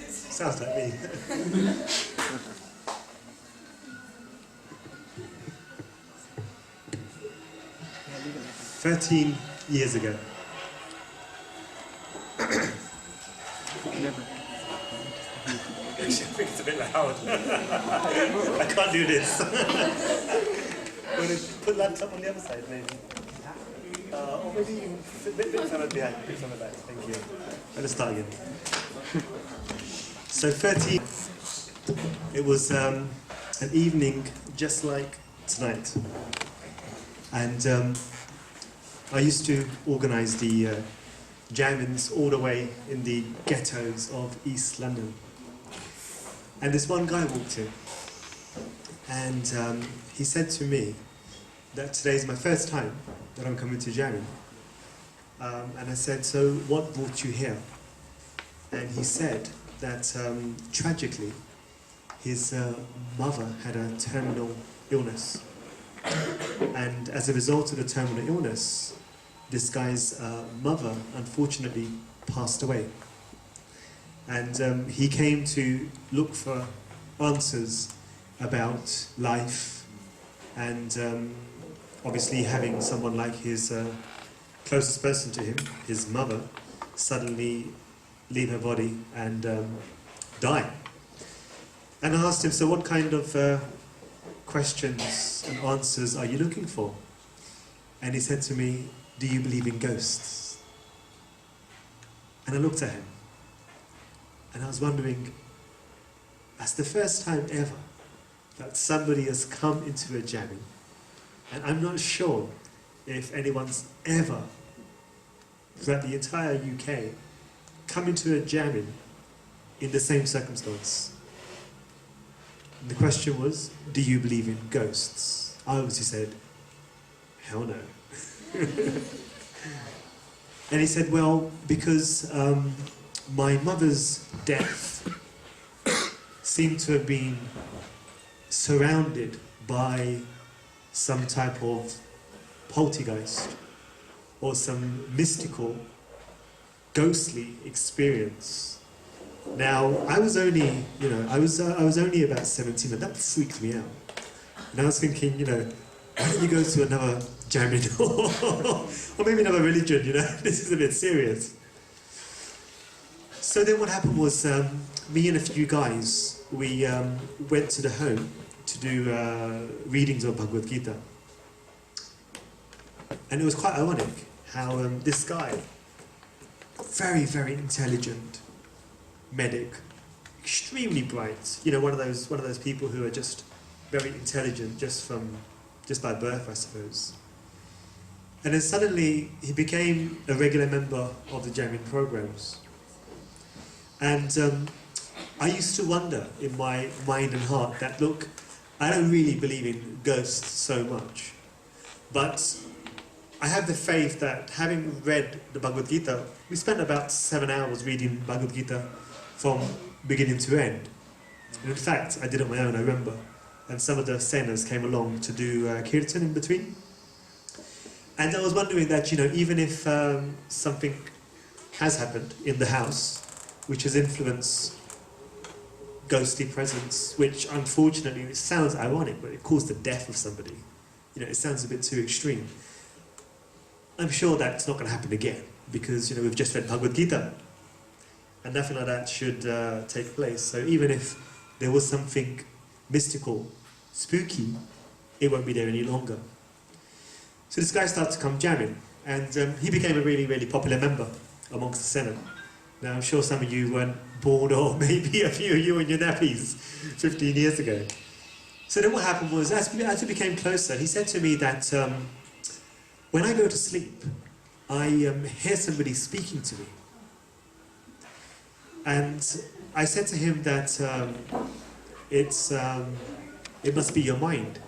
Sounds like me. 13 years ago. I think it's a bit loud. I can't do this. Want to put laptop on the other side, maybe? Or maybe you can bit further behind, bit further back. Thank you. Let's start again. So 13. It was an evening just like tonight, and I used to organise the Jammins all the way in the ghettos of East London. And this one guy walked in, and he said to me that today's my first time that I'm coming to Jammin. And I said, so what brought you here? And he said that tragically, his mother had a terminal illness. And as a result of the terminal illness, this guy's mother unfortunately passed away. And he came to look for answers about life, and obviously having someone like his closest person to him, his mother, suddenly leave her body and die. And I asked him, so what kind of questions and answers are you looking for? And he said to me, do you believe in ghosts? And I looked at him, and I was wondering, that's the first time ever that somebody has come into a jamming, and I'm not sure if anyone's ever, throughout the entire UK, come into a jamming in the same circumstance. And the question was, do you believe in ghosts? I obviously said, hell no. And he said, well, because my mother's death seemed to have been surrounded by some type of poltergeist or some mystical, ghostly experience. Now, I was only, I was only about 17, and that freaked me out. And I was thinking, why don't you go to another jamming or maybe another religion, this is a bit serious. So then what happened was, me and a few guys, we went to the home to do readings of Bhagavad Gita. And it was quite ironic how this guy, very, very intelligent medic, extremely bright, one of those people who are just very intelligent just by birth, I suppose. And then suddenly he became a regular member of the jamming programs. And I used to wonder in my mind and heart that, look, I don't really believe in ghosts so much, but I have the faith that having read the Bhagavad Gita, we spent about 7 hours reading Bhagavad Gita from beginning to end. And in fact, I did it on my own, I remember. And some of the saints came along to do kirtan in between. And I was wondering that, even if something has happened in the house, which has influenced ghostly presence, which unfortunately, it sounds ironic, but it caused the death of somebody. It sounds a bit too extreme. I'm sure that's not going to happen again, because, we've just read Bhagavad Gita, and nothing like that should take place. So even if there was something mystical, spooky, it won't be there any longer. So this guy started to come jamming, and he became a really, really popular member amongst the Senate. Now I'm sure some of you weren't born, or maybe a few of you in your nappies 15 years ago. So then what happened was, as we became closer, he said to me that when I go to sleep, I hear somebody speaking to me. And I said to him that it must be your mind.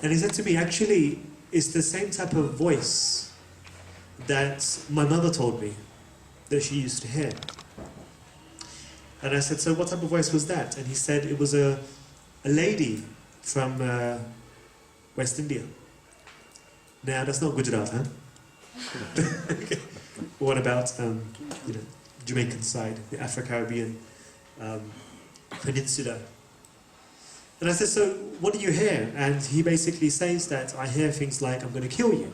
And he said to me, actually, it's the same type of voice that my mother told me that she used to hear. And I said, so what type of voice was that? And he said it was a lady from West India. Now, that's not Gujarat, huh? Okay. What about, Jamaican side, the Afro-Caribbean peninsula. And I said, so what do you hear? And he basically says that I hear things like, I'm going to kill you.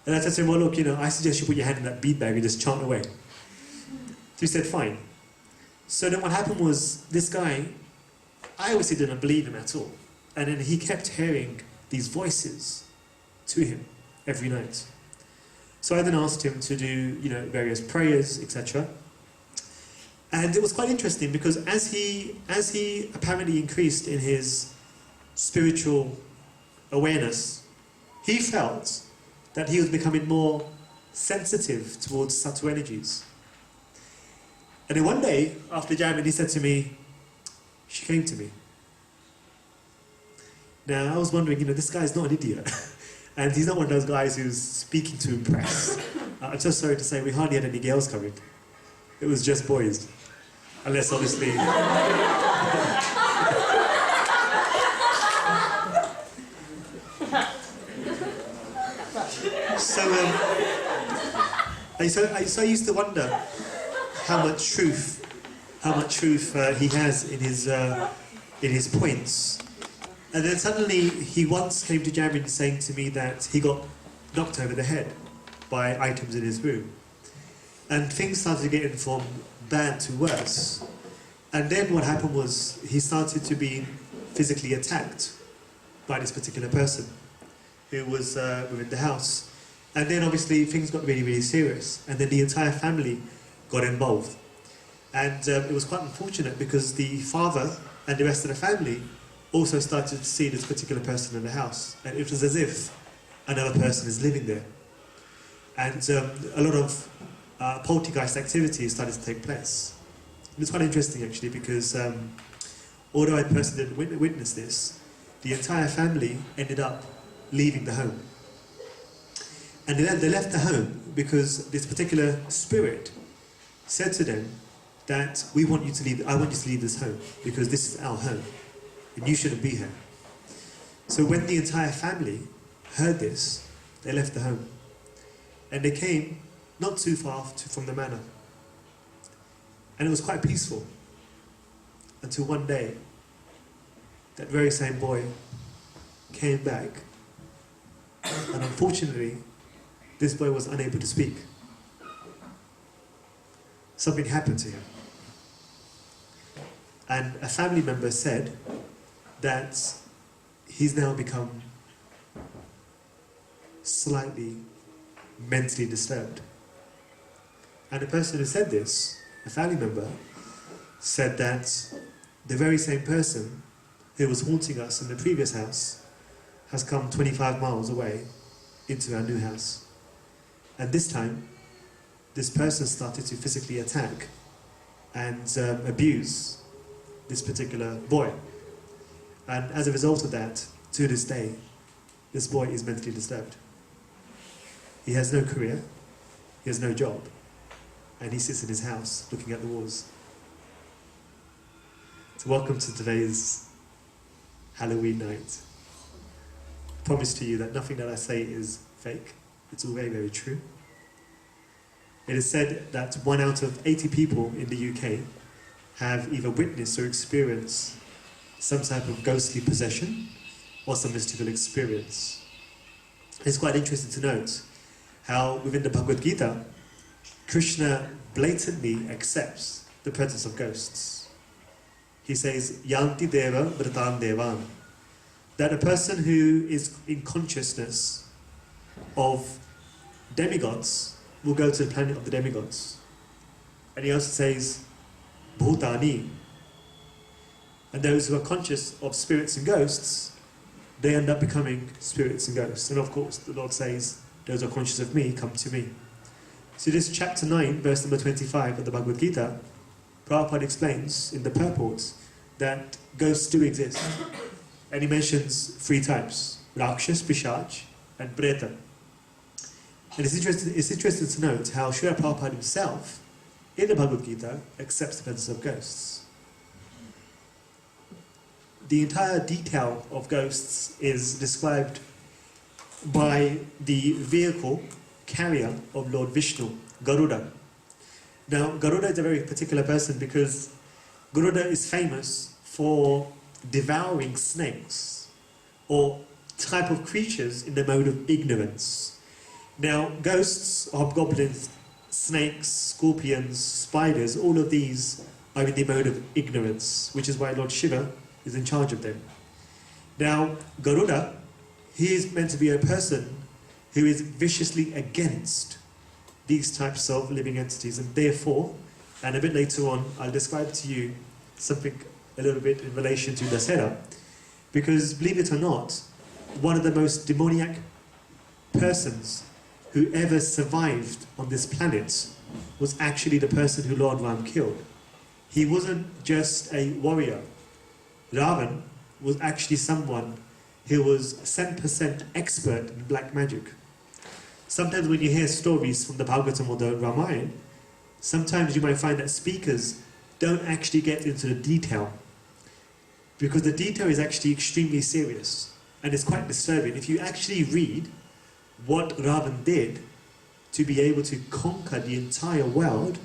And I said to him, well, look, I suggest you put your hand in that bead bag and just chant away. So he said, fine. So then what happened was, this guy, I obviously didn't believe him at all. And then he kept hearing these voices to him every night. So I then asked him to do, various prayers, etc. And it was quite interesting because as he apparently increased in his spiritual awareness, he felt that he was becoming more sensitive towards subtle energies. And then one day, after jamming, he said to me, she came to me. Now, I was wondering, this guy's not an idiot. And he's not one of those guys who's speaking to impress. I'm just sorry to say, we hardly had any girls coming. It was just boys. Unless, obviously... So I used to wonder how much truth he has in his points. And then suddenly he once came to Jammin saying to me that he got knocked over the head by items in his room. And things started getting from bad to worse. And then what happened was he started to be physically attacked by this particular person who was within the house. And then obviously things got really, really serious. And then the entire family got involved. And it was quite unfortunate because the father and the rest of the family also started to see this particular person in the house. And it was as if another person is living there. And a lot of poltergeist activity started to take place. And it's quite interesting actually because although I personally didn't witness this, the entire family ended up leaving the home. And they left the home because this particular spirit said to them that I want you to leave this home because this is our home and you shouldn't be here. So when the entire family heard this, they left the home. And they came not too far from the manor. And it was quite peaceful until one day that very same boy came back, and unfortunately this boy was unable to speak. Something happened to him. And a family member said that he's now become slightly mentally disturbed. And the person who said this, a family member, said that the very same person who was haunting us in the previous house has come 25 miles away into our new house. And this time, this person started to physically attack and abuse this particular boy. And as a result of that, to this day, this boy is mentally disturbed. He has no career, he has no job, and he sits in his house looking at the walls. So welcome to today's Halloween night. I promise to you that nothing that I say is fake. It's all very, very true. It is said that 1 out of 80 people in the UK have either witnessed or experienced some type of ghostly possession or some mystical experience. It's quite interesting to note how within the Bhagavad Gita, Krishna blatantly accepts the presence of ghosts. He says, Yanti Deva Vratan Devan, that a person who is in consciousness of demigods will go to the planet of the demigods. And he also says, Bhutani. And those who are conscious of spirits and ghosts, they end up becoming spirits and ghosts. And of course, the Lord says, those who are conscious of me, come to me. So this chapter 9, verse number 25 of the Bhagavad Gita, Prabhupada explains in the purport that ghosts do exist. And he mentions 3 types, Rakshas, Pishach, and Preta. And it's interesting to note how Srila Prabhupada himself, in the Bhagavad Gita, accepts the presence of ghosts. The entire detail of ghosts is described by the vehicle carrier of Lord Vishnu, Garuda. Now, Garuda is a very particular person because Garuda is famous for devouring snakes or type of creatures in the mode of ignorance. Now, ghosts, hobgoblins, snakes, scorpions, spiders, all of these are in the mode of ignorance, which is why Lord Shiva is in charge of them. Now, Garuda, he is meant to be a person who is viciously against these types of living entities, and therefore, and a bit later on, I'll describe to you something a little bit in relation to Dasera, because believe it or not, one of the most demoniac persons who ever survived on this planet was actually the person who Lord Ram killed. He wasn't just a warrior. Ravan was actually someone who was 100% expert in black magic. Sometimes when you hear stories from the Bhagavatam or the Ramayana, sometimes you might find that speakers don't actually get into the detail, because the detail is actually extremely serious and it's quite disturbing. If you actually read what Ravan did to be able to conquer the entire world,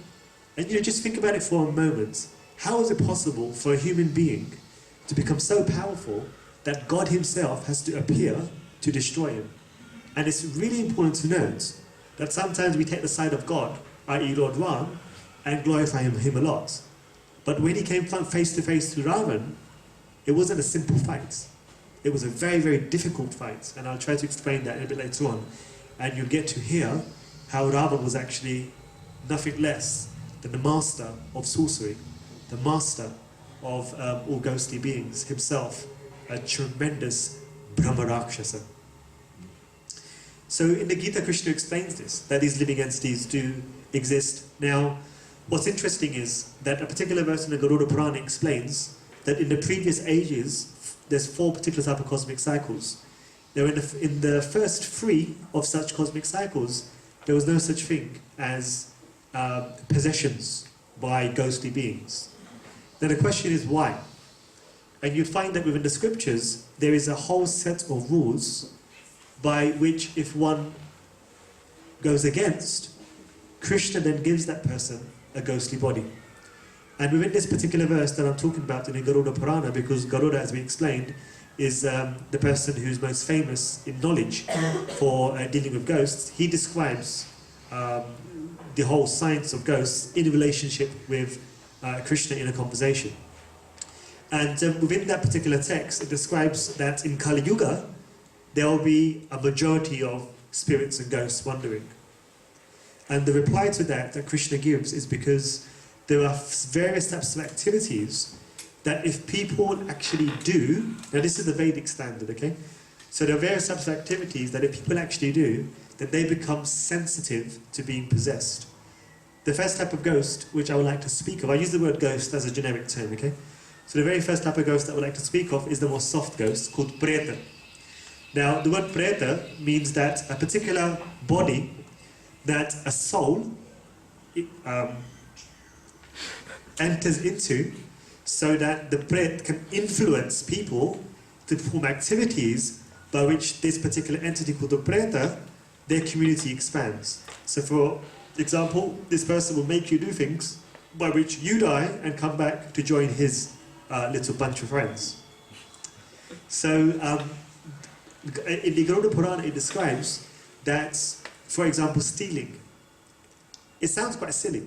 and just think about it for a moment, how is it possible for a human being to become so powerful that God himself has to appear to destroy him? And it's really important to note that sometimes we take the side of God, i.e. Lord Ram, and glorify him a lot. But when he came face to face to Ravan, it wasn't a simple fight. It was a very, very difficult fight, and I'll try to explain that a bit later on. And you'll get to hear how Ravan was actually nothing less than the master of sorcery, the master of all ghostly beings, himself a tremendous Brahma Rakshasa. So in the Gita, Krishna explains this, that these living entities do exist. Now, what's interesting is that a particular verse in the Garuda Purana explains that in the previous ages, there's 4 particular types of cosmic cycles. Now, in the first 3 of such cosmic cycles, there was no such thing as possessions by ghostly beings. Now, the question is why? And you'd find that within the scriptures, there is a whole set of rules by which if one goes against, Krishna then gives that person a ghostly body. And within this particular verse that I'm talking about in the Garuda Purana, because Garuda, as we explained, is the person who's most famous in knowledge for dealing with ghosts, he describes the whole science of ghosts in relationship with Krishna in a conversation. And within that particular text, it describes that in Kali Yuga, there will be a majority of spirits and ghosts wandering. And the reply to that Krishna gives is because there are various types of activities that if people actually do, now this is the Vedic standard, okay? So there are various types of activities that if people actually do, then they become sensitive to being possessed. The first type of ghost, which I would like to speak of, I use the word ghost as a generic term, okay? So the very first type of ghost that I would like to speak of is the more soft ghost called preta. Now, the word preta means that a particular body that a soul enters into so that the pret can influence people to perform activities by which this particular entity called the preta, their community expands. So for example, this person will make you do things by which you die and come back to join his little bunch of friends. So in the Garuda Purana it describes that, for example, stealing. It sounds quite silly,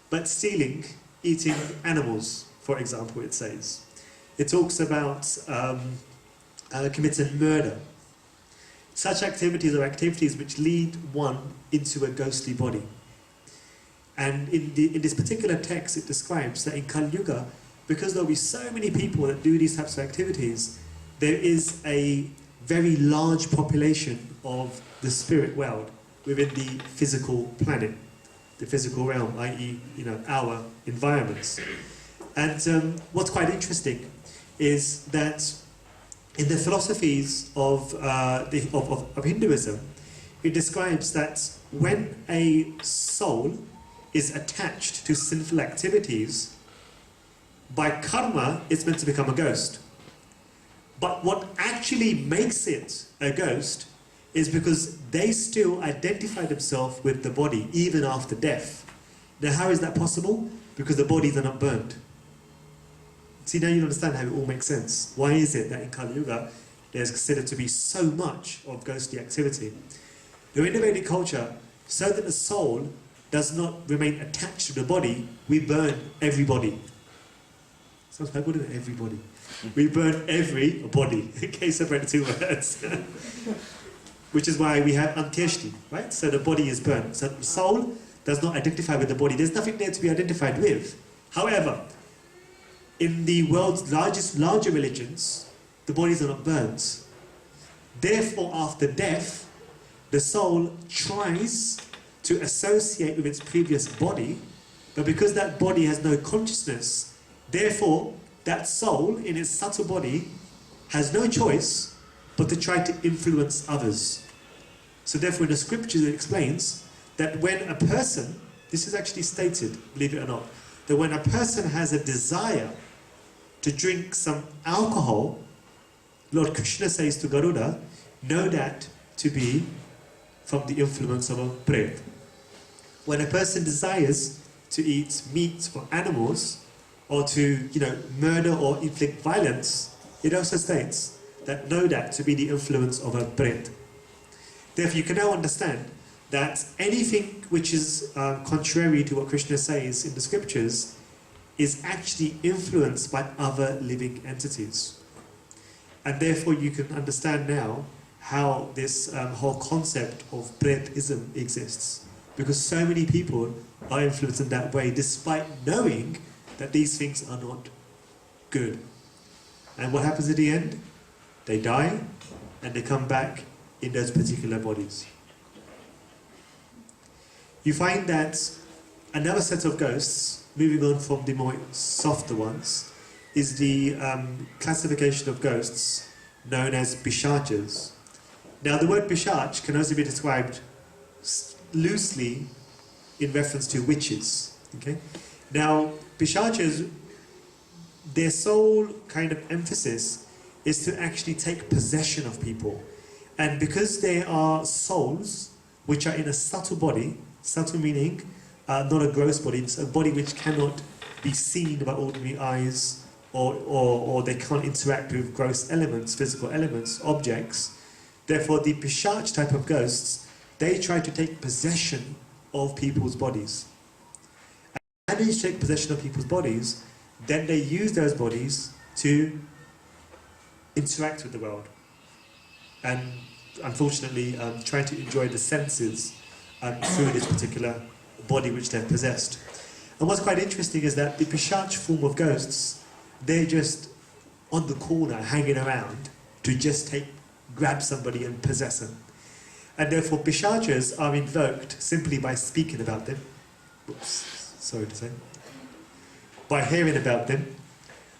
but stealing, eating animals, for example, it says. It talks about committing murder. Such activities are activities which lead one into a ghostly body. And in this particular text it describes that in Kali Yuga, because there will be so many people that do these types of activities, there is a very large population of the spirit world within the physical planet, the physical realm, i.e., our environments. And what's quite interesting is that in the philosophies of Hinduism, it describes that when a soul is attached to sinful activities, by karma, it's meant to become a ghost. But what actually makes it a ghost is because they still identify themselves with the body even after death. Now how is that possible? Because the bodies are not burned. See, now you understand how it all makes sense. Why is it that in Kali Yuga there's considered to be so much of ghostly activity? Now in the Vedic culture, so that the soul does not remain attached to the body, we burn everybody. Sounds quite good, isn't it? Everybody. We burn every body, in case I separate the two words. Which is why we have Antyeshti, right? So the body is burned. So the soul does not identify with the body. There's nothing there to be identified with. However, in the world's larger religions, the bodies are not burned. Therefore, after death, the soul tries to associate with its previous body, but because that body has no consciousness, therefore, that soul in its subtle body has no choice but to try to influence others. So therefore, in the scriptures it explains that when a person, this is actually stated, believe it or not, that when a person has a desire to drink some alcohol, Lord Krishna says to Garuda, know that to be from the influence of a pret. When a person desires to eat meat or animals, or to, murder or inflict violence, it also states that know that to be the influence of a pret. Therefore, you can now understand that anything which is contrary to what Krishna says in the scriptures is actually influenced by other living entities. And therefore you can understand now how this whole concept of pretism exists. Because so many people are influenced in that way despite knowing that these things are not good. And what happens at the end? They die and they come back in those particular bodies. You find that another set of ghosts, moving on from the more softer ones, is the classification of ghosts known as pishachas. Now the word pishach can also be described loosely in reference to witches. Okay? Now pishachas, their sole kind of emphasis is to actually take possession of people. And because they are souls which are in a subtle body, subtle meaning not a gross body, it's a body which cannot be seen by ordinary eyes, or they can't interact with gross elements, physical elements, objects. Therefore, the Pishach type of ghosts, they try to take possession of people's bodies. And when they take possession of people's bodies, then they use those bodies to interact with the world. And unfortunately, try to enjoy the senses through this particular body which they've possessed. And what's quite interesting is that the Pishach form of ghosts, they're just on the corner hanging around to just grab somebody and possess them. And therefore Pishachas are invoked simply by speaking about them, sorry to say, by hearing about them,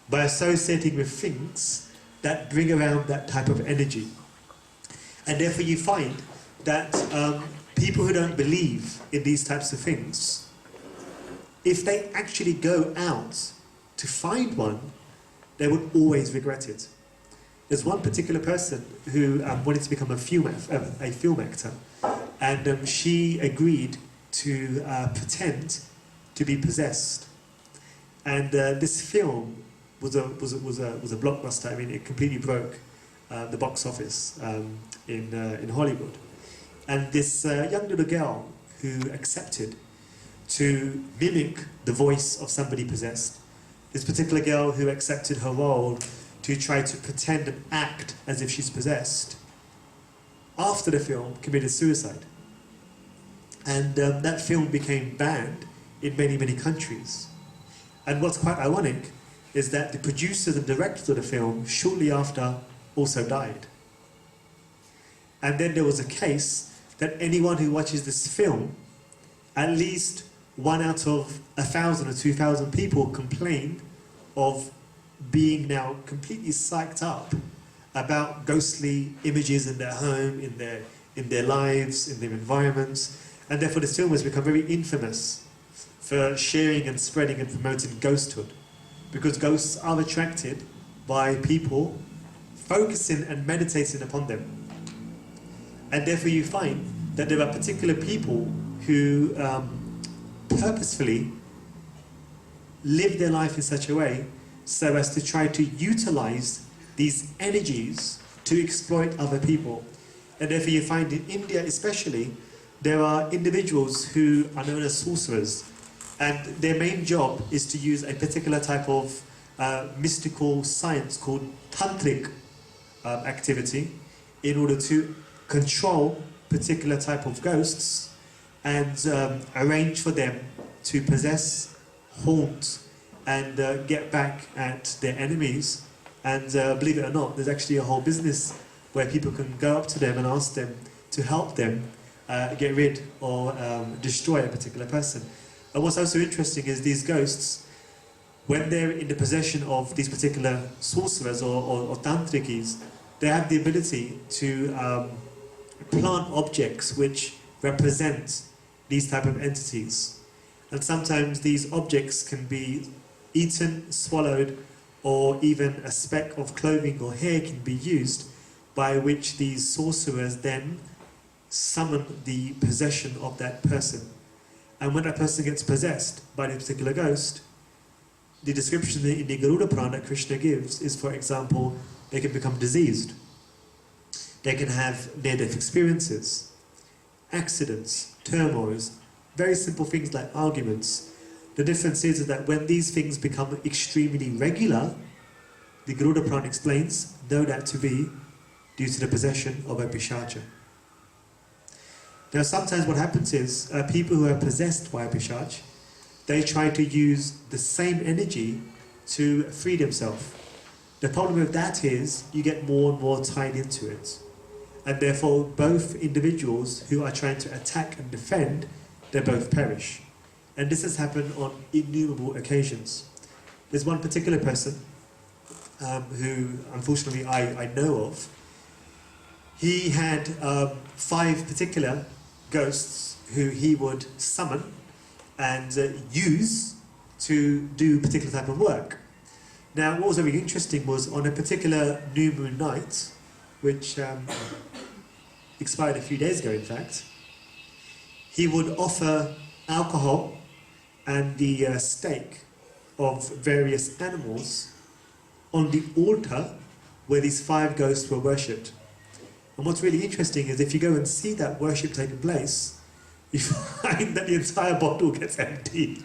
by associating with things that bring around that type of energy. And therefore you find that people who don't believe in these types of things, if they actually go out to find one, they would always regret it. There's one particular person who wanted to become a film actor, and she agreed to pretend to be possessed. And this film was a blockbuster. I mean, it completely broke the box office in Hollywood. And this young little girl who accepted to mimic the voice of somebody possessed, this particular girl who accepted her role to try to pretend and act as if she's possessed, after the film committed suicide. And that film became banned in many, many countries. And what's quite ironic is that the producers and directors of the film shortly after also died. And then there was a case that anyone who watches this film, at least 1 out of 1,000 or 2,000 people complain of being now completely psyched up about ghostly images in their home, in their lives, in their environments. And therefore this film has become very infamous for sharing and spreading and promoting ghosthood, because ghosts are attracted by people focusing and meditating upon them. And therefore you find that there are particular people who purposefully live their life in such a way so as to try to utilize these energies to exploit other people. And therefore you find in India especially, there are individuals who are known as sorcerers, and their main job is to use a particular type of mystical science called tantric activity in order to control particular type of ghosts and arrange for them to possess, haunt, and get back at their enemies. And believe it or not, there's actually a whole business where people can go up to them and ask them to help them get rid or destroy a particular person. And what's also interesting is these ghosts, when they're in the possession of these particular sorcerers or tantrikis, they have the ability to plant objects which represent these type of entities. And sometimes these objects can be eaten, swallowed, or even a speck of clothing or hair can be used, by which these sorcerers then summon the possession of that person. And when that person gets possessed by this particular ghost, the description in the Garuda Purana that Krishna gives is, for example, they can become diseased. They can have near-death experiences, accidents, turmoils, very simple things like arguments. The difference is that when these things become extremely regular, the Garuda Purana explains, know that to be due to the possession of a pishacha. Now sometimes what happens is, people who are possessed by a pishach, they try to use the same energy to free themselves. The problem with that is, you get more and more tied into it. And therefore both individuals who are trying to attack and defend, they both perish. And this has happened on innumerable occasions. There's one particular person who unfortunately I know of. He had 5 particular ghosts who he would summon and use to do a particular type of work. Now what was very interesting was, on a particular new moon night, which expired a few days ago in fact, he would offer alcohol and the steak of various animals on the altar where these 5 ghosts were worshipped. And what's really interesting is, if you go and see that worship taking place, you find that the entire bottle gets emptied.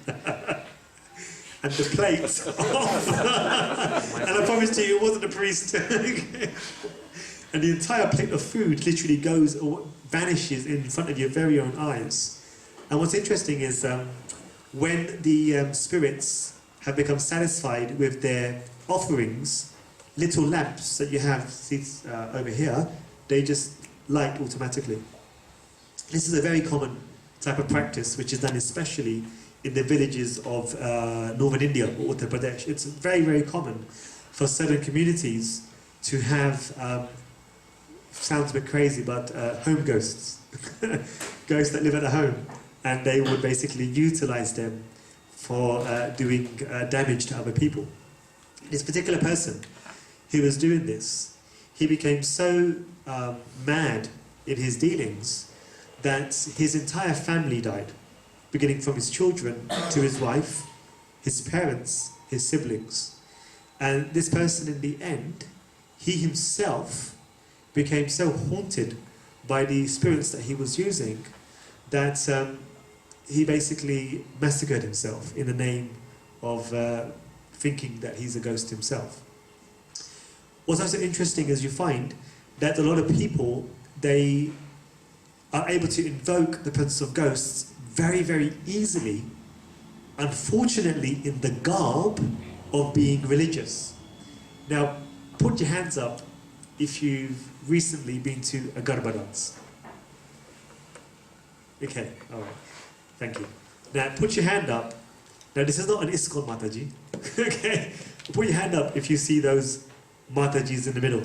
And the plate off. And I promise you, it wasn't a priest. And the entire plate of food literally goes or vanishes in front of your very own eyes. And what's interesting is, when the spirits have become satisfied with their offerings, little lamps that you have over here, they just light automatically. This is a very common type of practice which is done especially in the villages of northern India or Uttar Pradesh. It's very, very common for certain communities to have, sounds a bit crazy, but home ghosts. Ghosts that live at a home, and they would basically utilize them for doing damage to other people. This particular person who was doing this, he became so mad in his dealings that his entire family died, beginning from his children to his wife, his parents, his siblings. And this person in the end, he himself became so haunted by the spirits that he was using that he basically massacred himself in the name of thinking that he's a ghost himself. What's also interesting is, you find that a lot of people, they are able to invoke the presence of ghosts very, very easily, unfortunately in the garb of being religious. Now, put your hands up if you've recently been to a Garba dance. Okay, alright, thank you. Now, put your hand up. Now, this is not an ISKCON Mataji, okay? Put your hand up if you see those Matajis in the middle.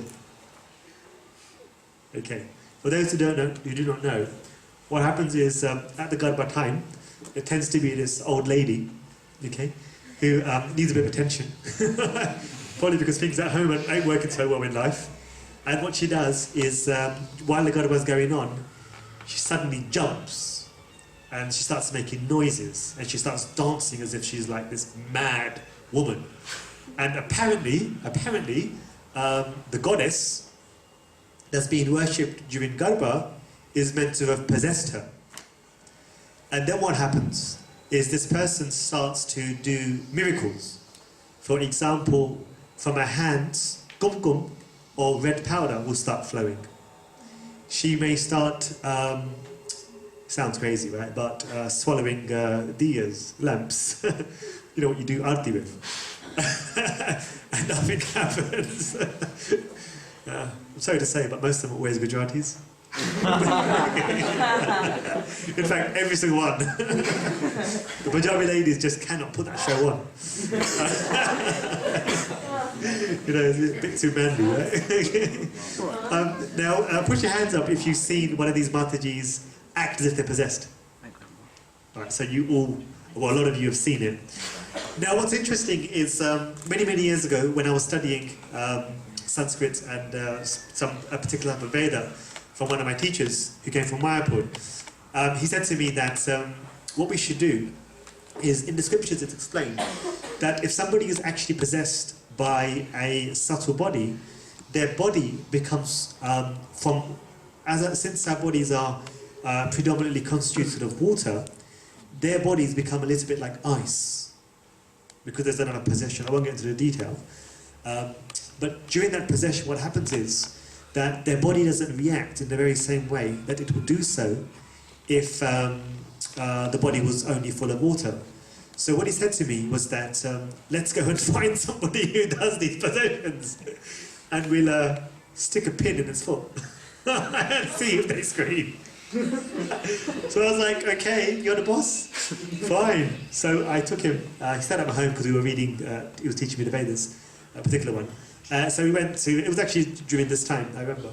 Okay, for those who don't know, who do not know, what happens is, at the Garba time, there tends to be this old lady, okay, who needs a bit of attention. Probably because things at home ain't working so well in life. And what she does is, while the Garba is going on, she suddenly jumps and she starts making noises, and she starts dancing as if she's like this mad woman. And apparently, the goddess that's being worshipped during Garba is meant to have possessed her. And then what happens is this person starts to do miracles. For example, from her hands, kumkum or red powder will start flowing. She may start, sounds crazy, right? But swallowing diyas, lamps. You know what you do arti with. And nothing happens. I'm sorry to say, but most of them are always Gujaratis. In fact, every single one. The Punjabi ladies just cannot put that show on. You know, it's a bit too manly, right? Now, put your hands up if you've seen one of these Matajis act as if they're possessed. Alright, so you all, well, a lot of you have seen it. Now, what's interesting is many, many years ago when I was studying Sanskrit and a particular type of Veda from one of my teachers who came from Mayapur, he said to me that what we should do is, in the scriptures it's explained that if somebody is actually possessed by a subtle body, their body becomes, since our bodies are predominantly constituted of water, their bodies become a little bit like ice, because there's another possession. I won't get into the detail. But during that possession, what happens is that their body doesn't react in the very same way that it would do so if the body was only full of water. So what he said to me was that, let's go and find somebody who does these possessions, and we'll stick a pin in its foot and see if they scream. So I was like, okay, you're the boss? Fine. So I took him, he stayed at my home because we were reading, he was teaching me the Vedas, a particular one. So we went to, it was actually during this time, I remember.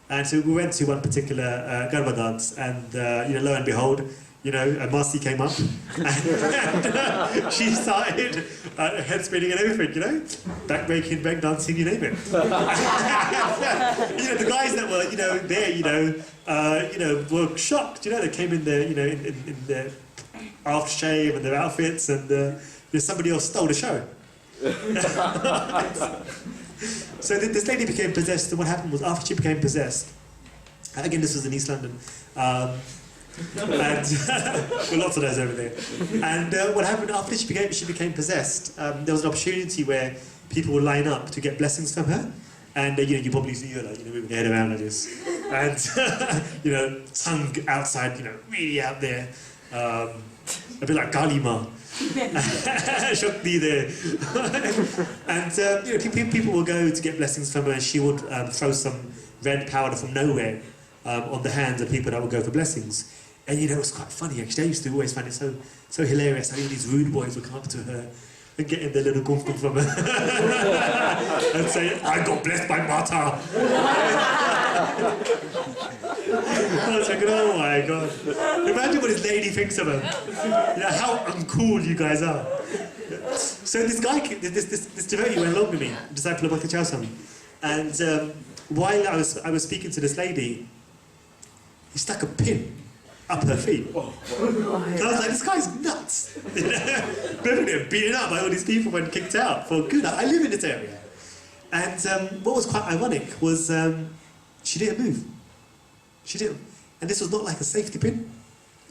And so we went to one particular Garba dance, and you know, lo and behold, you know, Marcy came up, and she started head spinning and everything, you know, back breaking, break dancing, you name it. You know, the guys that were, you know, there, you know, were shocked. You know, they came in there, you know, in their aftershave and their outfits, and somebody else stole the show. So this lady became possessed, and what happened was, after she became possessed, again, this was in East London, and well, lots of those over there. And what happened after she became possessed, there was an opportunity where people would line up to get blessings from her, and you know, you probably see her like, you know, moving her head around like this, and you know, tongue outside, you know, really out there, a bit like Kalima. Shakti there. And you know, people will go to get blessings from her, and she would throw some red powder from nowhere on the hands of people that would go for blessings. And you know, it was quite funny actually. I used to always find it so hilarious how all these rude boys would come up to her and get in their little gumkum from her and say, I got blessed by Mata. I was thinking, oh my god. Imagine what this lady thinks of her. You know, how uncool you guys are. So this guy, this devotee went along with me, disciple of Bhakti Chausam. And while I was speaking to this lady, he stuck a pin up her feet. So I was like, this guy's nuts. People get beaten up by all these people when kicked out for good. I live in this area. And what was quite ironic was she didn't move. She didn't. And this was not like a safety pin.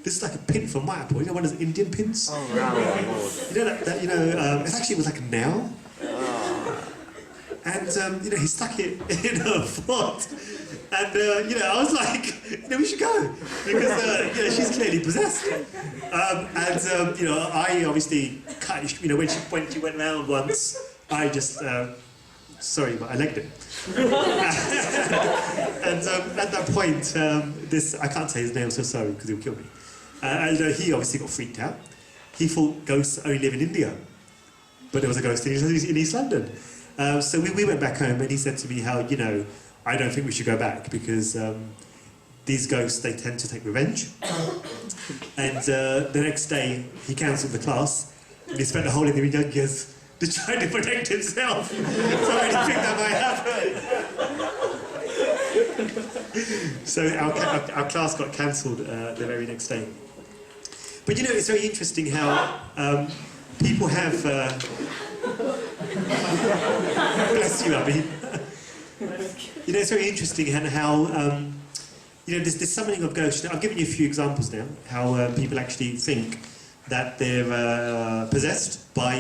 This is like a pin from Mayapur. You know, one of those Indian pins? Oh, wow. You know, that you know, it actually was like a nail. And, you know, he stuck it in her foot. And, you know, I was like, you know, we should go. Because, you know, she's clearly possessed. And, you know, I obviously, you know, when she went round once, I just, sorry, but I legged it. And at that point, I can't say his name, I'm so sorry, because he'll kill me. And he obviously got freaked out. He thought ghosts only live in India. But there was a ghost in East London. So we went back home, and he said to me how, you know, I don't think we should go back because these ghosts, they tend to take revenge. And the next day, he cancelled the class, and he spent the whole evening with youngers to try to protect himself from anything that might happen. So our class got cancelled the very next day. But you know, it's very interesting how people have... bless you, Abby. You know, it's very interesting how you know, this summoning of ghosts. I've given you a few examples now, how people actually think that they're possessed by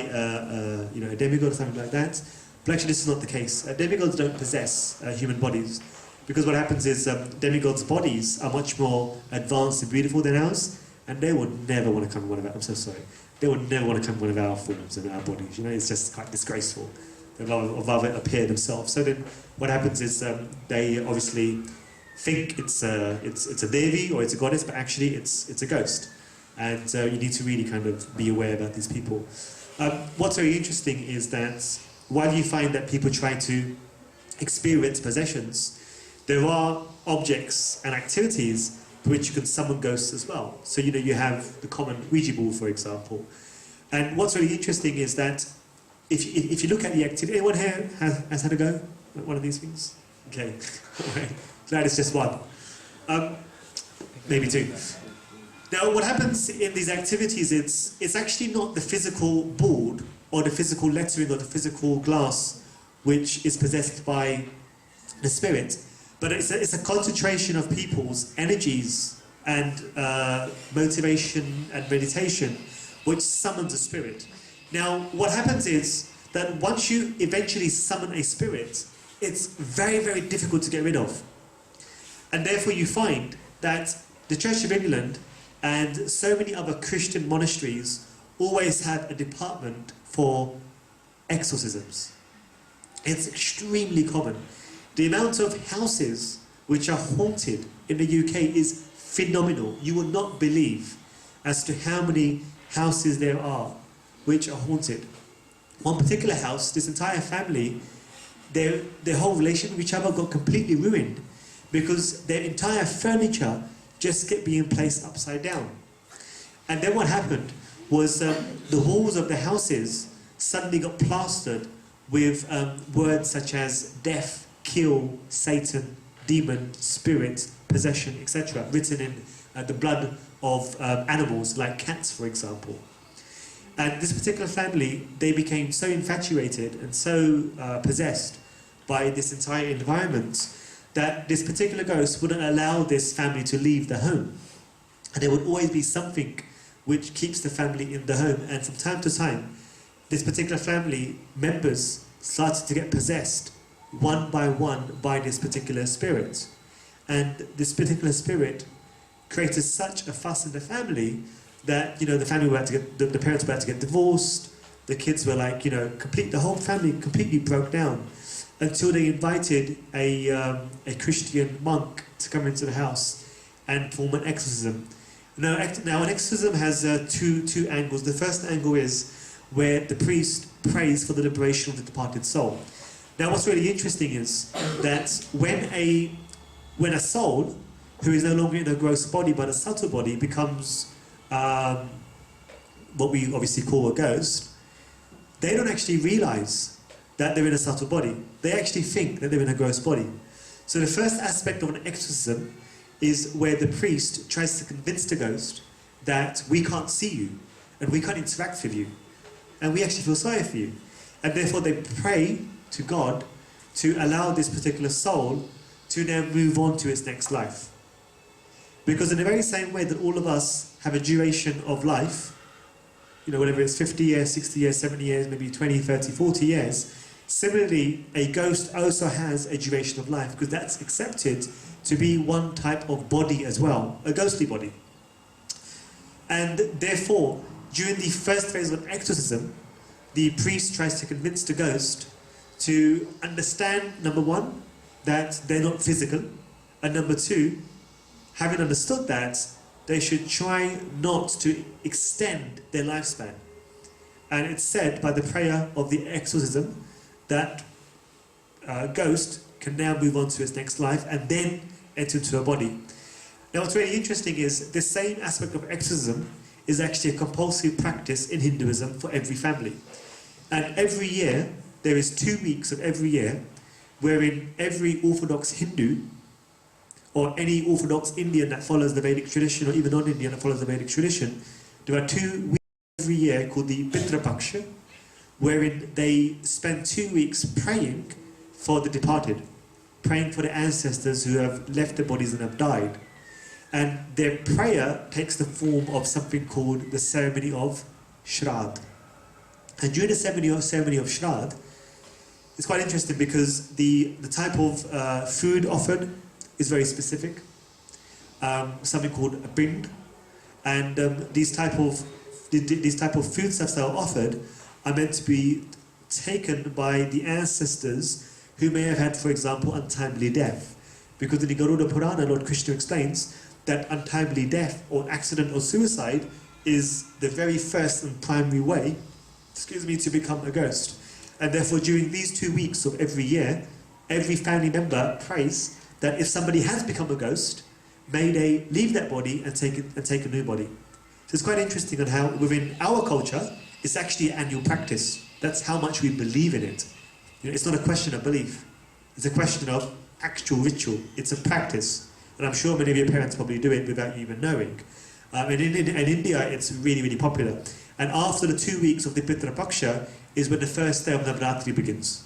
you know, a demigod or something like that. But actually this is not the case. Demigods don't possess human bodies, because what happens is demigods' bodies are much more advanced and beautiful than ours, and they would never want to come in one of our... I'm so sorry. They would never want to come in one of our forms and our bodies. You know, it's just quite disgraceful. They'd rather appear themselves. So then what happens is they obviously think it's a devi or it's a goddess, but actually it's a ghost. And you need to really kind of be aware about these people. What's very interesting is that while you find that people try to experience possessions, there are objects and activities for which you can summon ghosts as well. So, you know, you have the common Ouija board, for example. And what's really interesting is that if you look at the activity... Anyone here has had a go at one of these things? Okay, all right. Glad it's just one. Maybe two. Now, what happens in these activities, it's actually not the physical board or the physical lettering or the physical glass which is possessed by the spirit, but it's a concentration of people's energies and motivation and meditation which summons a spirit. Now, what happens is that once you eventually summon a spirit, it's very, very difficult to get rid of. And therefore you find that the Church of England and so many other Christian monasteries always had a department for exorcisms. It's extremely common. The amount of houses which are haunted in the UK is phenomenal. You will not believe as to how many houses there are which are haunted. One particular house, this entire family, their whole relation with each other got completely ruined because their entire furniture just kept being placed upside down. And then what happened was the walls of the houses suddenly got plastered with words such as death, kill, Satan, demon, spirit, possession, etc., written in the blood of animals like cats, for example. And this particular family, they became so infatuated and so possessed by this entire environment that this particular ghost wouldn't allow this family to leave the home. And there would always be something which keeps the family in the home. And from time to time, this particular family members started to get possessed one by this particular spirit. And this particular spirit created such a fuss in the family that, you know, the family were about to get, the parents were about to get divorced, the kids were like, you know, the whole family completely broke down until they invited a Christian monk to come into the house and perform an exorcism. Now an exorcism has two angles. The first angle is where the priest prays for the liberation of the departed soul. Now what's really interesting is that when a soul, who is no longer in a gross body but a subtle body, becomes what we obviously call a ghost, they don't actually realise that they're in a subtle body. They actually think that they're in a gross body. So the first aspect of an exorcism is where the priest tries to convince the ghost that we can't see you and we can't interact with you and we actually feel sorry for you. And therefore they pray to God to allow this particular soul to now move on to its next life. Because in the very same way that all of us have a duration of life, you know, whatever it's 50 years, 60 years, 70 years, maybe 20, 30, 40 years, similarly, a ghost also has a duration of life because that's accepted to be one type of body as well, a ghostly body. And therefore, during the first phase of an exorcism, the priest tries to convince the ghost to understand, number one, that they're not physical, and number two, having understood that, they should try not to extend their lifespan. And it's said by the prayer of the exorcism that a ghost can now move on to its next life and then enter into a body. Now what's really interesting is this same aspect of exorcism is actually a compulsory practice in Hinduism for every family. And every year, there is 2 weeks of every year wherein every Orthodox Hindu or any Orthodox Indian that follows the Vedic tradition, or even non-Indian that follows the Vedic tradition, There are 2 weeks every year called the Pitra Paksha, wherein they spend 2 weeks praying for the departed, praying for the ancestors who have left their bodies and have died. And their prayer takes the form of something called the ceremony of Shraddh. And during the ceremony of Shraddh, it's quite interesting because the type of food offered is very specific. Something called a pind, and these type of foodstuffs that are offered are meant to be taken by the ancestors who may have had, for example, untimely death. Because in the Garuda Purana, Lord Krishna explains that untimely death or accident or suicide is the very first and primary way, to become a ghost. And therefore, during these 2 weeks of every year, every family member prays that if somebody has become a ghost, may they leave that body and take a new body. So it's quite interesting on how within our culture, it's actually an annual practice. That's how much we believe in it. You know, it's not a question of belief. It's a question of actual ritual. It's a practice. And I'm sure many of your parents probably do it without you even knowing. And in India, it's really, really popular. And after the 2 weeks of the Pitra Paksha is when the first day of Navratri begins.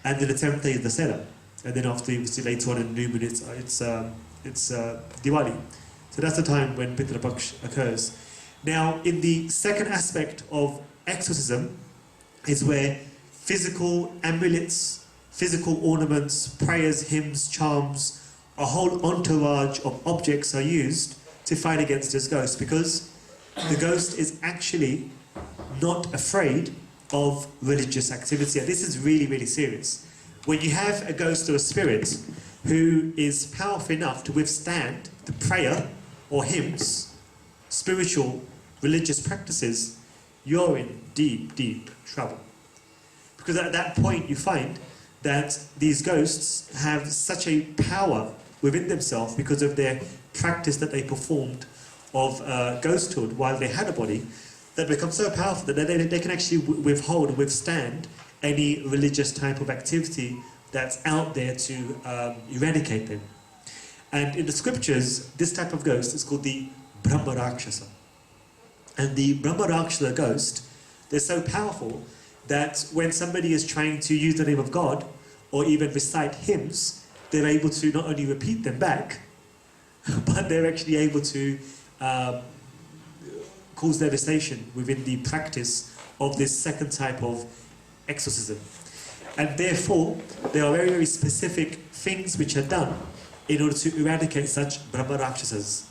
And then the 10th day is the Dasera. And then after, obviously later on in the new moon, it's Diwali. So that's the time when Pitra Paksha occurs. Now, in the second aspect of exorcism is where physical amulets, physical ornaments, prayers, hymns, charms, a whole entourage of objects are used to fight against this ghost, because the ghost is actually not afraid of religious activity. And this is really, really serious. When you have a ghost or a spirit who is powerful enough to withstand the prayer or hymns, spiritual, religious practices, you're in deep, deep trouble. Because at that point you find that these ghosts have such a power within themselves because of their practice that they performed of ghosthood while they had a body, that become so powerful that they can actually withhold and withstand any religious type of activity that's out there to eradicate them. And in the scriptures, this type of ghost is called the Brahma Rakshasa. And the Brahma Rakshasa ghost, they're so powerful that when somebody is trying to use the name of God or even recite hymns, they're able to not only repeat them back, but they're actually able to cause devastation within the practice of this second type of exorcism. And therefore, there are very, very specific things which are done in order to eradicate such Brahma Rakshasas.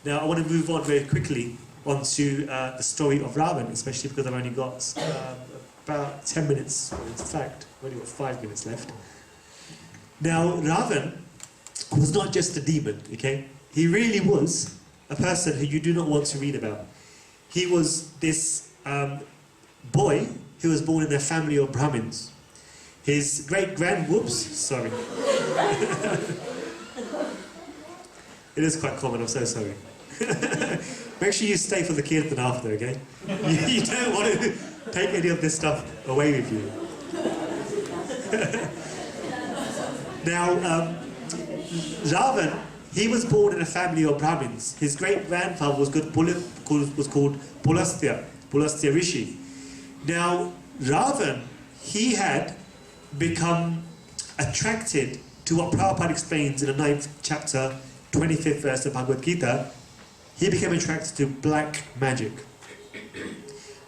Now, I want to move on very quickly onto the story of Ravan, especially because I've only got about 10 minutes, in fact, I've only got 5 minutes left. Now, Ravan was not just a demon, okay? He really was a person who you do not want to read about. He was this boy who was born in a family of Brahmins. His sorry. It is quite common, I'm so sorry. Make sure you stay for the kirtan after, okay? You don't want to take any of this stuff away with you. Now, Ravan, he was born in a family of Brahmins. His great-grandfather was called Pulastya Rishi. Now, Ravan, he had become attracted to what Prabhupada explains in the 9th chapter, 25th verse of Bhagavad Gita. He became attracted to black magic.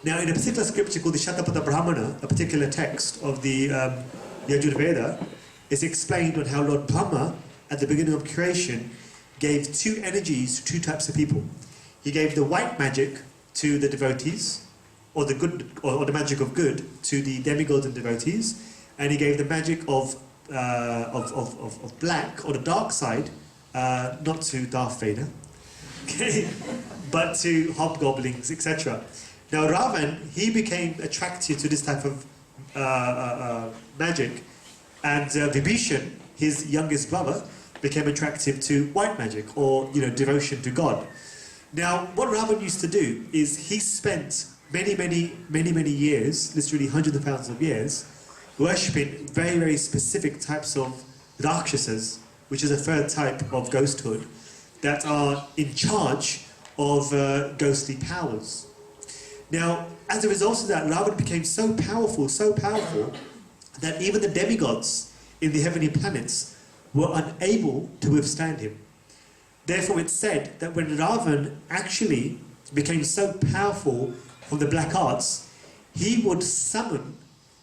Now, in a particular scripture called the Shatapada Brahmana, a particular text of the Yajurveda, it's explained on how Lord Brahma, at the beginning of creation, gave two energies to two types of people. He gave the white magic to the devotees, or the good, or the magic of good to the demigods and devotees, and he gave the magic of black, or the dark side, not to Darth Vader, okay, but to hobgoblins, etc. Now Ravan, he became attracted to this type of magic, and Vibhishan, his youngest brother, became attracted to white magic, or devotion to God. Now, what Ravan used to do is he spent many years, literally hundreds of thousands of years, worshipping very, very specific types of rakshasas, which is a third type of ghosthood, that are in charge of ghostly powers. Now, as a result of that, Ravana became so powerful, that even the demigods in the heavenly planets were unable to withstand him. Therefore, it's said that when Ravana actually became so powerful from the black arts, he would summon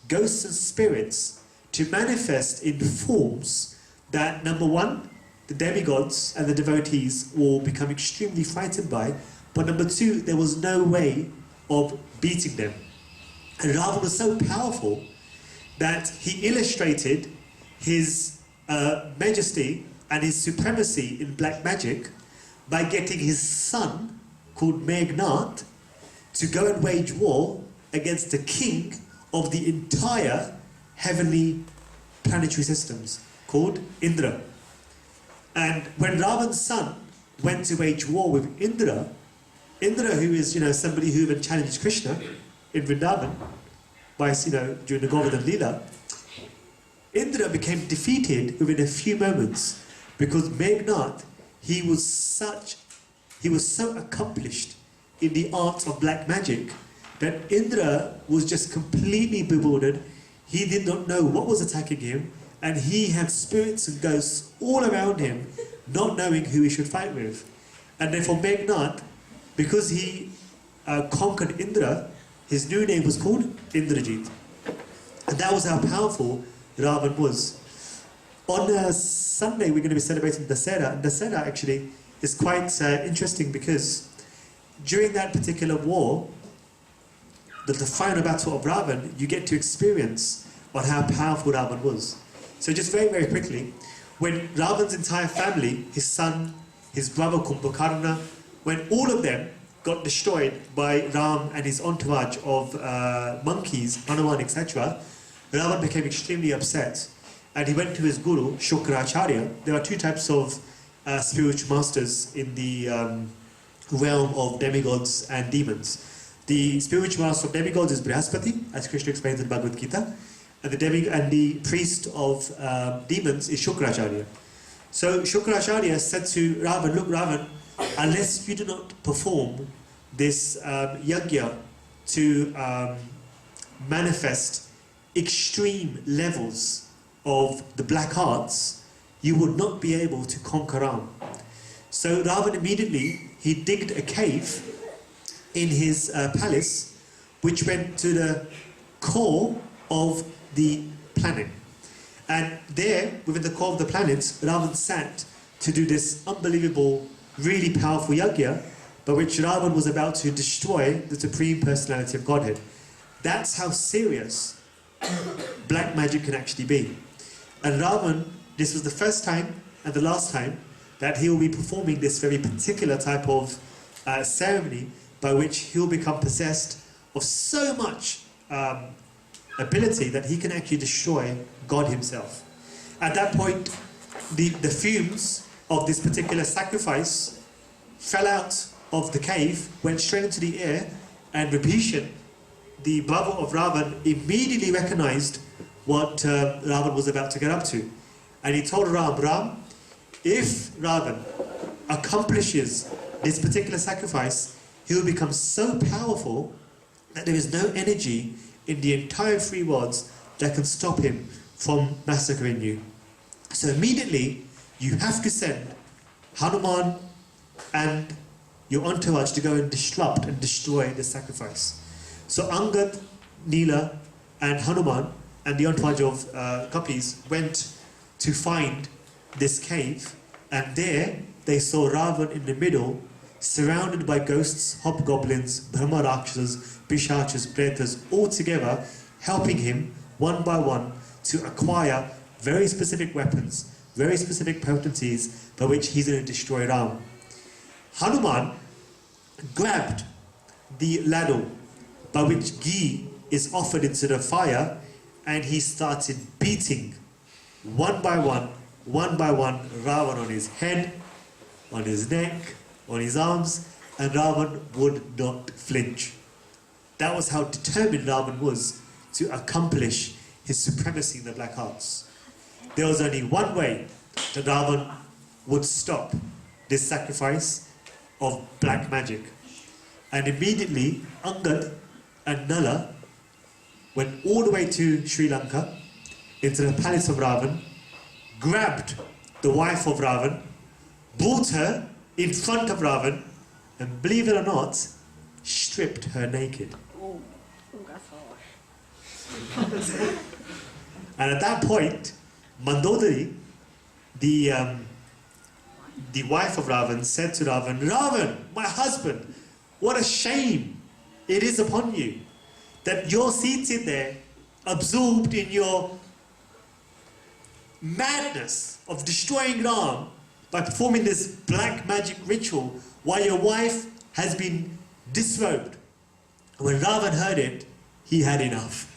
ghosts and spirits to manifest in forms that, number one, the demigods and the devotees will become extremely frightened by, but number two, there was no way of beating them. And Ravana was so powerful that he illustrated his majesty and his supremacy in black magic by getting his son, called Meghnad, to go and wage war against the king of the entire heavenly planetary systems, called Indra. And when Ravana's son went to wage war with Indra, who is, somebody who even challenged Krishna in Vrindavan by, during the Govardhan Leela, Indra became defeated within a few moments because Meghnad, he was so accomplished in the art of black magic that Indra was just completely bewildered. He did not know what was attacking him, and he had spirits and ghosts all around him, not knowing who he should fight with. And therefore Meghnad, because he conquered Indra, his new name was called Indrajit. And that was how powerful Ravana was. On Sunday we're going to be celebrating Dasera, and Dasera actually is quite interesting because during that particular war, the final battle of Ravana, you get to experience on how powerful Ravana was. So just very, very quickly, when Ravana's entire family, his son, his brother Kumbhakarna, when all of them got destroyed by Ram and his entourage of monkeys, Hanuman, etc., Ravana became extremely upset. And he went to his guru, Shukracharya. There are two types of spiritual masters in the realm of demigods and demons. The spiritual master of demigods is Brihaspati, as Krishna explains in Bhagavad Gita, and the priest of demons is Shukracharya. So Shukracharya said to Ravana, look Ravana, unless you do not perform this yajna to manifest extreme levels of the black arts, you would not be able to conquer Ram. So Ravana immediately, he digged a cave in his palace, which went to the core of the planet. And there, within the core of the planet, Ravana sat to do this unbelievable, really powerful yajna, by which Ravana was about to destroy the Supreme Personality of Godhead. That's how serious black magic can actually be. And Ravana, this was the first time and the last time that he will be performing this very particular type of ceremony by which he'll become possessed of so much ability that he can actually destroy God himself. At that point, the fumes of this particular sacrifice fell out of the cave, went straight into the air, and Vibhishan, the brother of Ravana, immediately recognized what Ravana was about to get up to. And he told Ram, if Ravana accomplishes this particular sacrifice, he will become so powerful that there is no energy in the entire three worlds that can stop him from massacring you. So immediately, you have to send Hanuman and your entourage to go and disrupt and destroy the sacrifice. So Angad, Neela and Hanuman and the entourage of Kapis went to find this cave, and there they saw Ravana in the middle, surrounded by ghosts, hobgoblins, Brahma Rakshasas, Pishachas, Pretas, all together, helping him one by one to acquire very specific weapons, very specific potencies by which he's going to destroy Ram. Hanuman grabbed the ladle by which ghee is offered into the fire, and he started beating one by one, Ravana on his head, on his neck, on his arms, and Ravana would not flinch. That was how determined Ravana was to accomplish his supremacy in the black arts. There was only one way that Ravana would stop this sacrifice, of black magic. And immediately, Angad and Nala went all the way to Sri Lanka, into the palace of Ravan, grabbed the wife of Ravan, brought her in front of Ravan, and believe it or not, stripped her naked. Oh, that's harsh. And at that point, Mandodari, the wife of Ravan, said to Ravan, Ravan, my husband, what a shame it is upon you that you're seated there, absorbed in your madness of destroying Ram by performing this black magic ritual while your wife has been disrobed. And when Ravan heard it, he had enough.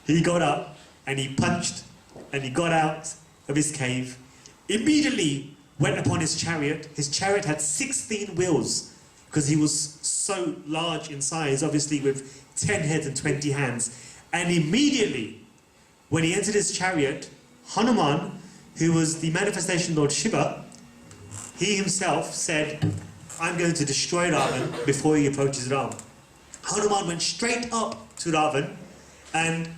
He got up and he punched and he got out of his cave, immediately went upon his chariot. His chariot had 16 wheels because he was so large in size, obviously with 10 heads and 20 hands. And immediately, when he entered his chariot, Hanuman, who was the manifestation Lord Shiva, he himself said, I'm going to destroy Ravan before he approaches Ram. Hanuman went straight up to Ravan and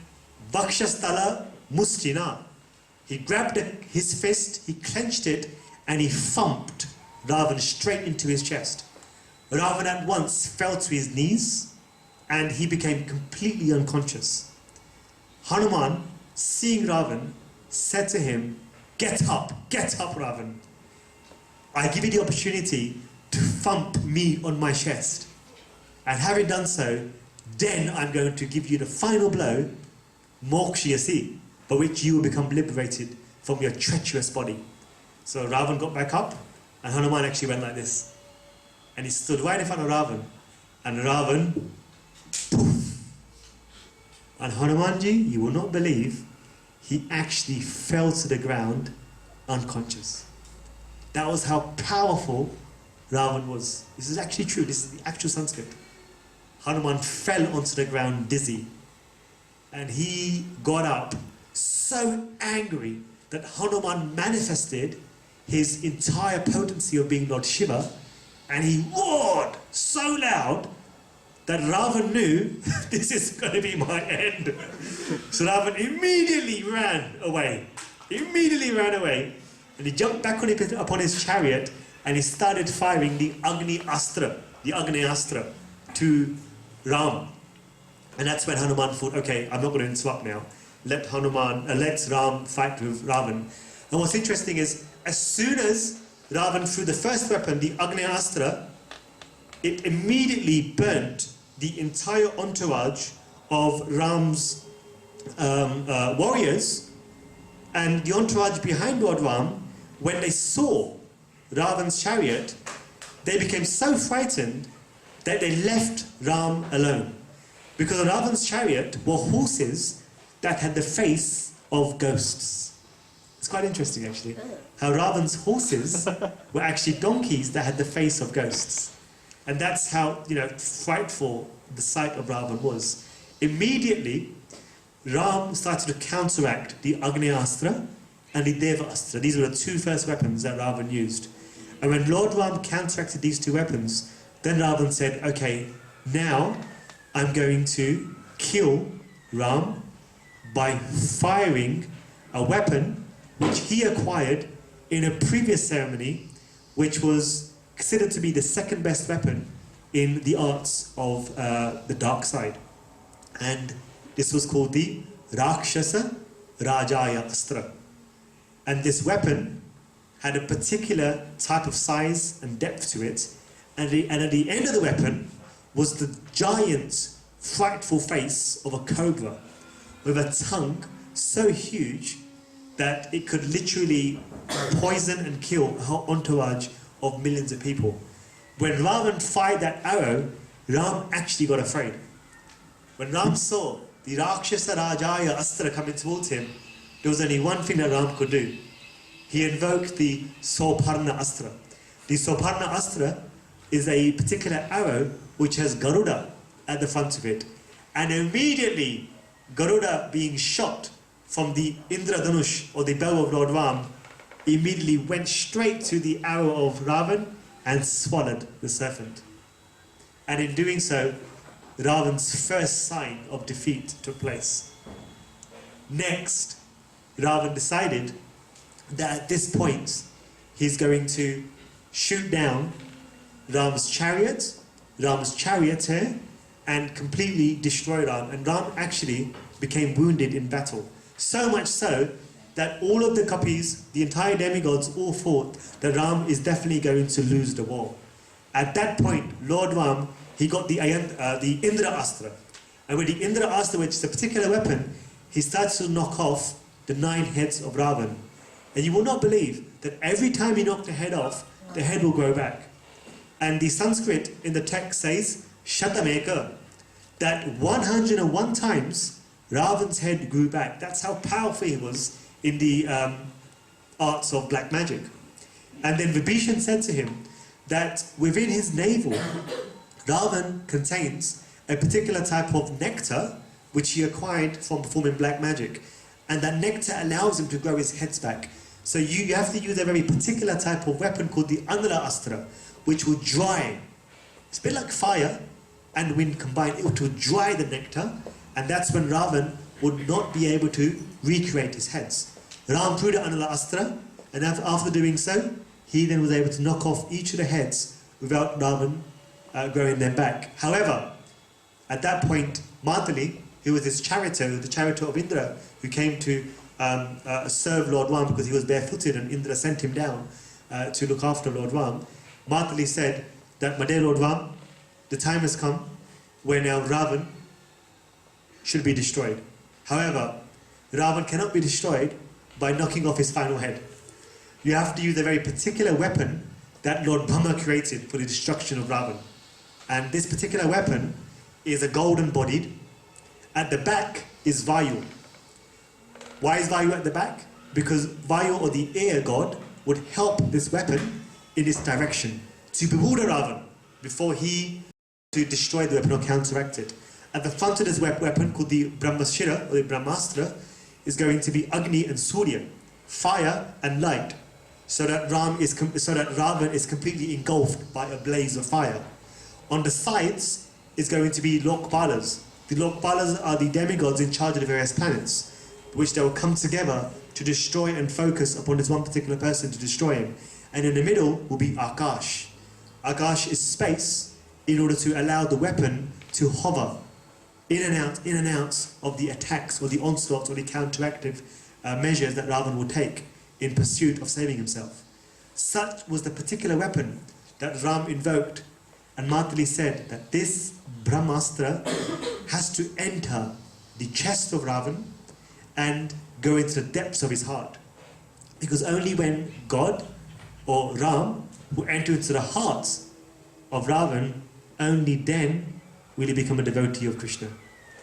Vakshastala Muskina. He grabbed his fist, he clenched it, and he thumped Ravan straight into his chest. Ravan at once fell to his knees and he became completely unconscious. Hanuman, seeing Ravan, said to him, get up, Ravan. I give you the opportunity to thump me on my chest. And having done so, then I'm going to give you the final blow, Mokshayasi, by which you will become liberated from your treacherous body. So Ravan got back up, and Hanuman actually went like this. And he stood right in front of Ravan, and Ravan, poof. And Hanumanji, you will not believe, he actually fell to the ground unconscious. That was how powerful Ravan was. This is actually true, this is the actual Sanskrit. Hanuman fell onto the ground dizzy. And he got up so angry that Hanuman manifested his entire potency of being Lord Shiva, and he roared so loud that Ravan knew this is going to be my end. So Ravan immediately ran away. And he jumped back upon his chariot and he started firing the Agni Astra, to Ram. And that's when Hanuman thought, okay, I'm not going to interrupt now. Let Ram fight with Ravan. And what's interesting is, as soon as Ravan threw the first weapon, the Agni Astra, it immediately burnt the entire entourage of Ram's warriors. And the entourage behind Lord Ram, when they saw Ravan's chariot, they became so frightened that they left Ram alone. Because on Ravan's chariot were horses that had the face of ghosts. It's quite interesting actually, how Ravan's horses were actually donkeys that had the face of ghosts. And that's how, frightful the sight of Ravan was. Immediately, Ram started to counteract the Agni Astra and the Deva Astra. These were the two first weapons that Ravan used. And when Lord Ram counteracted these two weapons, then Ravan said, okay, now I'm going to kill Ram by firing a weapon which he acquired in a previous ceremony, which was considered to be the second best weapon in the arts of the dark side. And this was called the Rakshasa Rajaya Astra. And this weapon had a particular type of size and depth to it. And at the end of the weapon was the giant, frightful face of a cobra with a tongue so huge that it could literally poison and kill a whole entourage of millions of people. When Ravan fired that arrow, Ram actually got afraid. When Ram saw the Rakshasa Rajaya Astra coming towards him, there was only one thing that Ram could do. He invoked the Soparna Astra. The Soparna Astra is a particular arrow which has Garuda at the front of it. And immediately, Garuda being shot from the Indradhanush, or the bow of Lord Ram, immediately went straight to the arrow of Ravan and swallowed the serpent. And in doing so, Ravan's first sign of defeat took place. Next, Ravan decided that at this point, he's going to shoot down Ram's charioteer, and completely destroy Ram. And Ram actually became wounded in battle. So much so that all of the copies, the entire demigods, all thought that Ram is definitely going to lose the war. At that point, Lord Ram, he got the Indra Astra. And with the Indra Astra, which is a particular weapon, he starts to knock off the 9 heads of Ravan. And you will not believe that every time he knocked the head off, the head will grow back. And the Sanskrit in the text says, Shatameka, that 101 times Ravan's head grew back. That's how powerful he was in the arts of black magic. And then Vibhishan said to him that within his navel, Ravan contains a particular type of nectar which he acquired from performing black magic. And that nectar allows him to grow his heads back. So you have to use a very particular type of weapon called the Anala Astra, which will dry. It's a bit like fire and wind combined. It will dry the nectar, and that's when Ravan would not be able to recreate his heads. Ram threw the Anala Astra, and after doing so, he then was able to knock off each of the heads without Ravan growing them back. However, at that point, Mataji, who was his charioteer, the charioteer of Indra, who came to serve Lord Ram because he was barefooted and Indra sent him down to look after Lord Ram, Mataji said that, my dear Lord Ram, the time has come where now Ravan should be destroyed. However, Ravan cannot be destroyed by knocking off his final head. You have to use a very particular weapon that Lord Brahma created for the destruction of Ravan. And this particular weapon is a golden bodied. At the back is Vayu. Why is Vayu at the back? Because Vayu, or the air god, would help this weapon in its direction to bewilder Ravan before he to destroy the weapon or counteract it. At the front of this weapon, called the Brahmastra or the Brahmastra, is going to be Agni and Surya, fire and light, so that Ravan is completely engulfed by a blaze of fire. On the sides is going to be Lokpalas. The Lokpalas are the demigods in charge of the various planets, which they will come together to destroy and focus upon this one particular person to destroy him. And in the middle will be Akash. Akash is space in order to allow the weapon to hover in and out of the attacks or the onslaughts or the counteractive measures that Ravan will take in pursuit of saving himself. Such was the particular weapon that Ram invoked, and Mataji said that this Brahmastra has to enter the chest of Ravan and go into the depths of his heart. Because only when God or Ram will enter into the hearts of Ravan, only then will he become a devotee of Krishna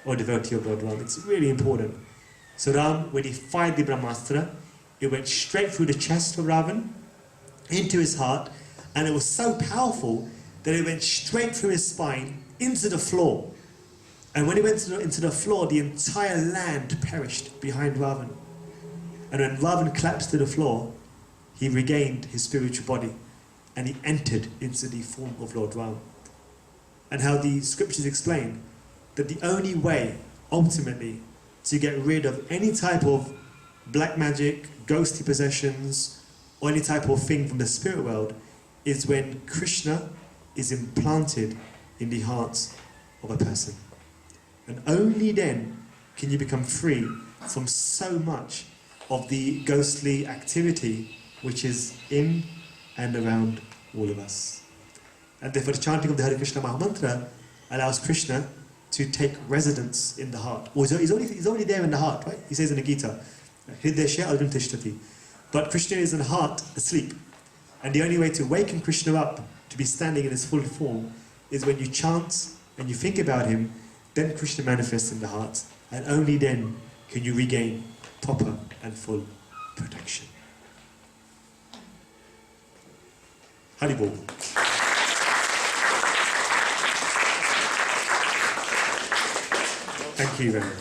or devotee of Lord Ram. It's really important. So Ram, when he fired the Brahmastra, it went straight through the chest of Ravan, into his heart, and it was so powerful that it went straight through his spine into the floor. And when it went into the floor, the entire land perished behind Ravan. And when Ravan collapsed to the floor, he regained his spiritual body and he entered into the form of Lord Ram. And how the scriptures explain that the only way, ultimately, to get rid of any type of black magic, ghostly possessions, or any type of thing from the spirit world is when Krishna is implanted in the heart of a person. And only then can you become free from so much of the ghostly activity which is in and around all of us. And therefore the chanting of the Hare Krishna Mahamantra allows Krishna to take residence in the heart. Or he's already there in the heart, right? He says in the Gita, Hrideshya Arjun Tishtati. But Krishna is in the heart asleep. And the only way to waken Krishna up to be standing in his full form is when you chant and you think about him, then Krishna manifests in the heart. And only then can you regain proper and full protection. Haribol. Thank you very much.